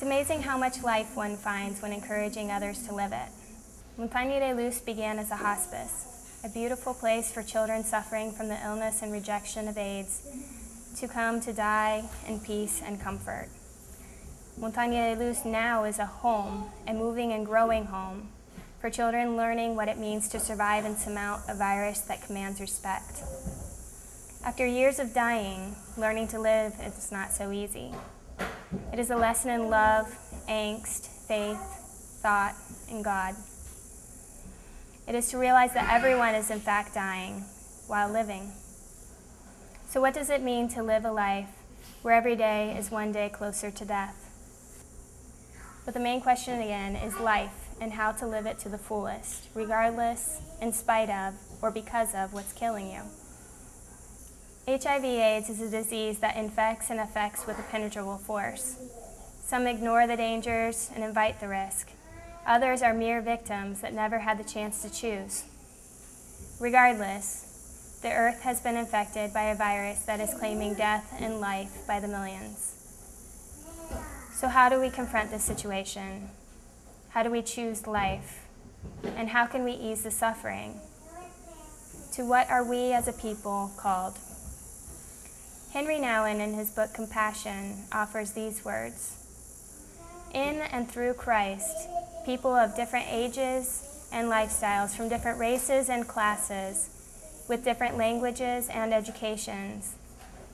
It's amazing how much life one finds when encouraging others to live it. Montana de Luz began as a hospice, a beautiful place for children suffering from the illness and rejection of AIDS to come to die in peace and comfort. Montana de Luz now is a home, a moving and growing home, for children learning what it means to survive and surmount a virus that commands respect. After years of dying, learning to live is not so easy. It is a lesson in love, angst, faith, thought, and God. It is to realize that everyone is in fact dying while living. So what does it mean to live a life where every day is one day closer to death? But the main question again is life and how to live it to the fullest, regardless, in spite of, or because of what's killing you. HIV/AIDS is a disease that infects and affects with impenetrable force. Some ignore the dangers and invite the risk. Others are mere victims that never had the chance to choose. Regardless, the earth has been infected by a virus that is claiming death and life by the millions. So how do we confront this situation? How do we choose life? And how can we ease the suffering? To what are we as a people called? Henry Nouwen, in his book Compassion, offers these words. In and through Christ, people of different ages and lifestyles, from different races and classes, with different languages and educations,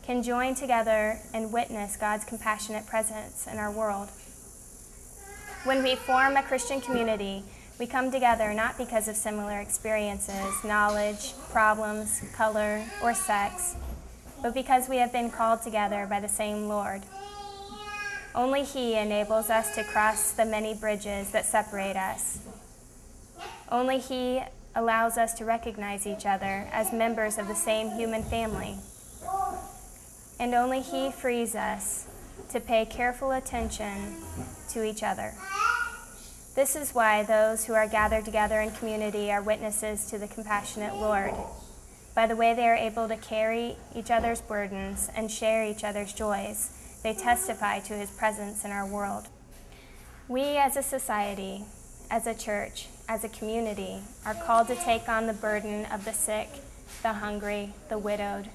can join together and witness God's compassionate presence in our world. When we form a Christian community, we come together not because of similar experiences, knowledge, problems, color, or sex, but because we have been called together by the same Lord. Only He enables us to cross the many bridges that separate us. Only He allows us to recognize each other as members of the same human family. And only He frees us to pay careful attention to each other. This is why those who are gathered together in community are witnesses to the compassionate Lord. By the way they are able to carry each other's burdens and share each other's joys, they testify to His presence in our world. We as a society, as a church, as a community, are called to take on the burden of the sick, the hungry, the widowed,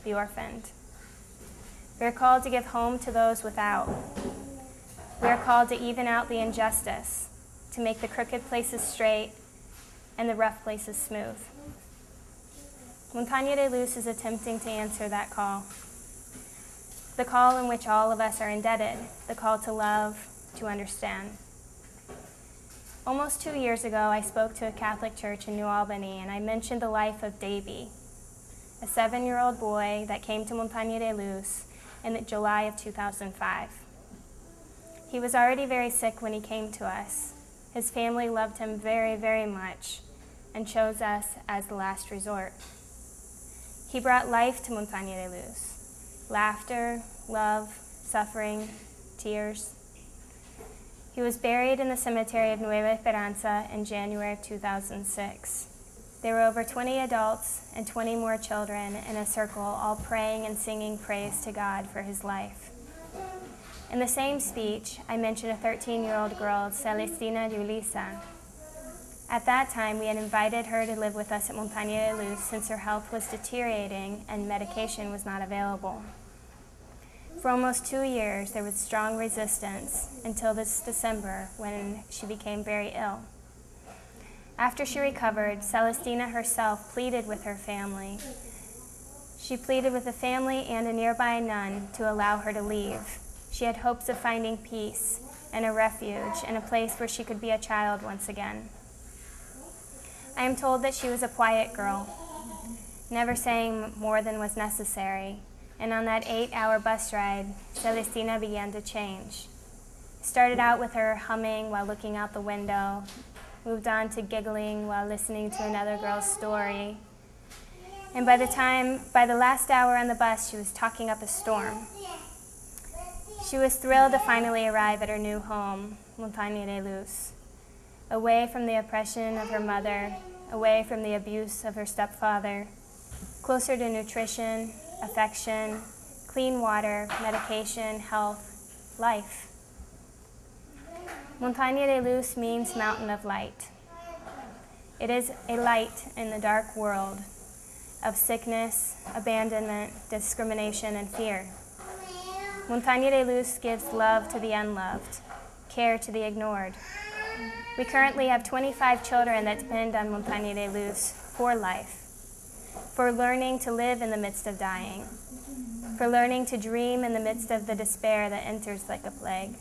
the orphaned. We are called to give home to those without. We are called to even out the injustice, to make the crooked places straight and the rough places smooth. Montana de Luz is attempting to answer that call. The call in which all of us are indebted, the call to love, to understand. Almost 2 years ago, I spoke to a Catholic church in New Albany, and I mentioned the life of Davy, a 7-year-old boy that came to Montana de Luz in July of 2005. He was already very sick when he came to us. His family loved him very, very much and chose us as the last resort. He brought life to Montana de Luz. Laughter, love, suffering, tears. He was buried in the cemetery of Nueva Esperanza in January of 2006. There were over 20 adults and 20 more children in a circle, all praying and singing praise to God for his life. In the same speech, I mentioned a 13-year-old girl, Celestina Julissa. At that time, we had invited her to live with us at Montana de Luz since her health was deteriorating and medication was not available. For almost 2 years, there was strong resistance until this December when she became very ill. After she recovered, Celestina herself pleaded with her family. She pleaded with the family and a nearby nun to allow her to leave. She had hopes of finding peace and a refuge and a place where she could be a child once again. I am told that she was a quiet girl, never saying more than was necessary, and on that 8-hour bus ride, Celestina began to change. It started out with her humming while looking out the window, moved on to giggling while listening to another girl's story, and by the last hour on the bus, she was talking up a storm. She was thrilled to finally arrive at her new home, Montana de Luz, away from the oppression of her mother, away from the abuse of her stepfather, closer to nutrition, affection, clean water, medication, health, life. Montaña de Luz means mountain of light. It is a light in the dark world of sickness, abandonment, discrimination, and fear. Montaña de Luz gives love to the unloved, care to the ignored. We currently have 25 children that depend on Montaña de Luz for life, for learning to live in the midst of dying, for learning to dream in the midst of the despair that enters like a plague.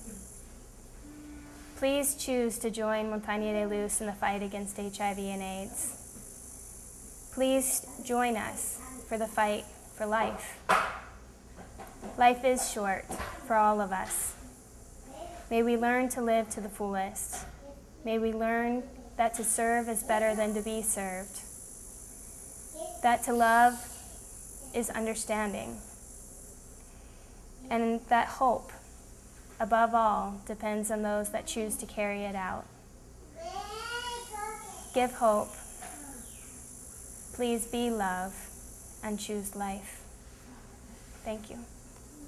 Please choose to join Montaña de Luz in the fight against HIV and AIDS. Please join us for the fight for life. Life is short for all of us. May we learn to live to the fullest. May we learn that to serve is better than to be served. That to love is understanding. And that hope, above all, depends on those that choose to carry it out. Give hope. Please be love and choose life. Thank you.